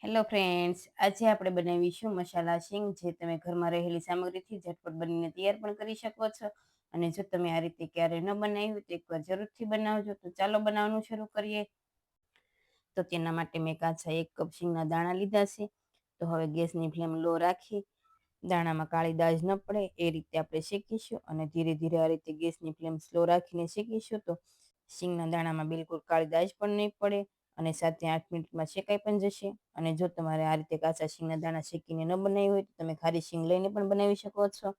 Hello friends, આજે આપણે બનાવીશું મસાલા શીંગ, જે તમે ઘરમાં રહેલી સામગ્રીથી ઝટપટ બનીને તૈયાર પણ કરી શકો છો. અને જો તમે આ રીતે ક્યારે ન બનાવ્યું તો એકવાર જરૂરથી બનાવજો. તો ચાલો બનાવવાનું શરૂ કરીએ. તો તેના માટે મેં કાચા 1 કપ શીંગના દાણા લીધા છે. તો હવે ગેસની ફ્લેમ લો રાખી દાણામાં કાળી દાજ ન પડે એ રીતે આપણે શેકીશું, અને ધીરે ધીરે આ રીતે ગેસની ફ્લેમ સ્લો રાખીને શેકીશું. તો શીંગના દાણામાં બિલકુલ કાળી દાજ પણ નહીં પડે અને 7 થી 8 મિનિટમાં શેકાઈ પણ જશે. અને જો તમારે આ રીતે કાચા શીંગના દાણા શેકીને ન બનાવી હોય તો તમે ખારી શીંગ લઈને પણ બનાવી શકો છો.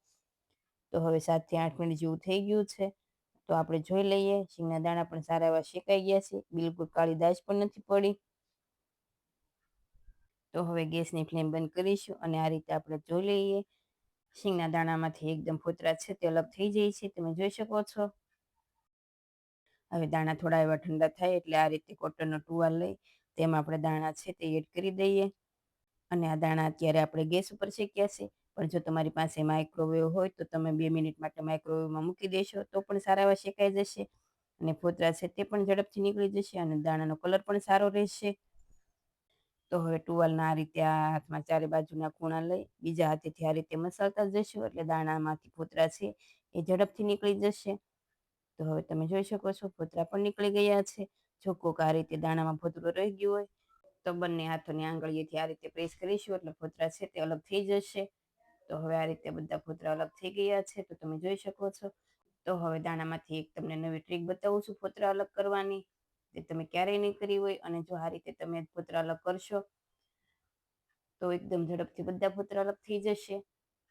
તો હવે 7 થી 8 મિનિટ જેવું થઈ ગયું છે. તો આપણે જોઈ લઈએ, શીંગના દાણા પણ સારા એવા શેકાઈ ગયા છે, બિલકુલ કાળી દાજ પણ નથી પડી. તો હવે ગેસની ફ્લેમ બંધ કરીશું અને આ રીતે આપણે જોઈ લઈએ, શીંગના દાણામાંથી એકદમ ફોતરા છે તે અલગ થઈ જાય છે, તમે જોઈ શકો છો. હવે દાણા થોડા એવા ઠંડા થાય એટલે આ રીતે કોટનનો ટુવાલ લઈ તેમાં આપણે દાણા છે તે એડ કરી દઈએ. અને આ દાણા અત્યારે આપણે ગેસ ઉપર શેક્યા છે, પણ જો તમારી પાસે માઇક્રોવેવ હોય તો તમે 2 મિનિટ માટે માઇક્રોવેવમાં મૂકી દેશો તો પણ સારા એવા શેકાઈ જશે. અને ફોતરા છે તે પણ ઝડપથી નીકળી જશે અને દાણાનો કલર પણ સારો રહેશે. તો હવે ટુવાલના આ રીતે આ હાથમાં ચારે બાજુના ખૂણા લઈ બીજા હાથેથી આ રીતે મસળતા જશું એટલે દાણામાંથી ફોતરા છે એ ઝડપથી નીકળી જશે. તો હવે તમે જોઈ શકો છો, ફોતરા પણ નીકળી ગયા છે. જો કોક આ રીતે દાણામાં ફોતરું રહી ગયું હોય તો બંને હાથોની આંગળીએથી આ રીતે પ્રેસ કરીશું એટલે ફોતરા છે તે અલગ થઈ જશે. તો હવે આ રીતે બધા ફોતરા અલગ થઈ ગયા છે, તો તમે જોઈ શકો છો. તો હવે દાણામાંથી એક તમને નવી ટ્રીક બતાવું છું ફોતરા અલગ કરવાની, જે તમે ક્યારેય નહીં કરી હોય. અને જો આ રીતે તમે ફોતરા અલગ કરશો તો એકદમ ઝડપથી બધા ફોતરા અલગ થઈ જશે.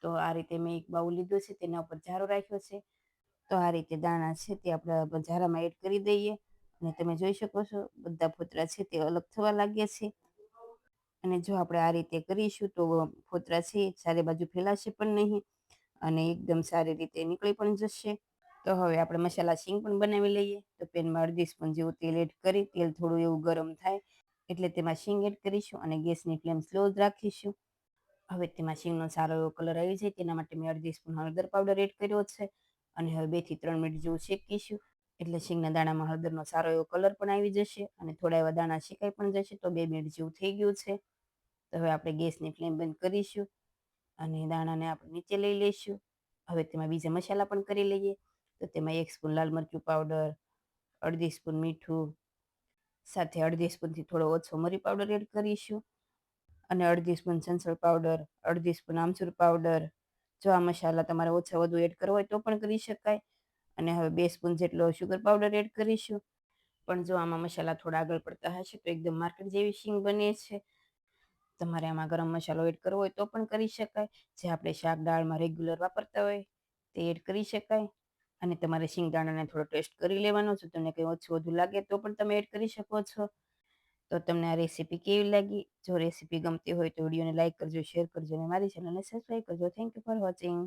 તો આ રીતે મેં એક બાઉલ લીધો છે, તેના ઉપર ઝારો રાખ્યો છે. તો આ રીતે દાણા છે તે આપણે ઝારામાં એડ કરી દઈએ અને તમે જોઈ શકો છો બધા ફોતરા છે તે અલગ થવા લાગ્યા છે. અને જો આપણે આ રીતે કરીશું તો ફોતરા છે ચારે બાજુ ફેલાશે પણ નહીં અને એકદમ સારી રીતે નીકળી પણ જશે. તો હવે આપણે મસાલા શીંગ પણ બનાવી લઈએ. તો પેનમાં 1/2 સ્પૂન જેવું તેલ એડ કરી, તેલ થોડું એવું ગરમ થાય એટલે તેમાં શીંગ એડ કરીશું અને ગેસની ફ્લેમ સ્લો જ રાખીશું. હવે તેમાં શીંગનો સારો એવો કલર આવી જાય તેના માટે મેં 1/2 સ્પૂન હળદર પાવડર એડ કર્યો છે. અને હવે 2 થી 3 મિનિટ જેવું શેકીશું એટલે શીંગના દાણામાં હળદરનો સારો એવો કલર પણ આવી જશે અને થોડા એવા દાણા શેકાઈ પણ જશે. તો 2 મિનિટ જેવું થઈ ગયું છે. તો હવે આપણે ગેસની ફ્લેમ બંધ કરીશું અને દાણાને આપણે નીચે લઈ લઈશું. હવે તેમાં બીજા મસાલા પણ કરી લઈએ. તો તેમાં 1 સ્પૂન લાલ મરચું પાવડર, 1/2 સ્પૂન મીઠું, સાથે 1/2 સ્પૂનથી થોડો ઓછો મરી પાવડર એડ કરીશું અને 1/2 સ્પૂન સંચળ પાવડર, 1/2 સ્પૂન આમચૂર પાવડર. જો આ મસાલા તમારે ઓછા વધુ એડ કરવા હોય તો પણ કરી શકાય. અને હવે 2 સ્પૂન જેટલો શુગર પાવડર એડ કરીશું. પણ જો આમાં મસાલા થોડા આગળ પડતા હશે તો એકદમ માર્કેટ જેવી શીંગ બને છે. તમારે આમાં ગરમ મસાલો એડ કરવો હોય તો પણ કરી શકાય, જે આપણે શાક દાળમાં રેગ્યુલર વાપરતા હોય તે એડ કરી શકાય. અને તમારે શિંગદાણાને થોડો ટેસ્ટ કરી લેવાનો છે, તમને કંઈ ઓછું વધુ લાગે તો પણ તમે એડ કરી શકો છો. તો તમને આ રેસીપી કેવી લાગી? જો રેસીપી ગમતી હોય તો વિડીયોને લાઈક કરજો, શેર કરજો અને મારી ચેનલને સબસ્ક્રાઈબ કરજો. Thank you for watching.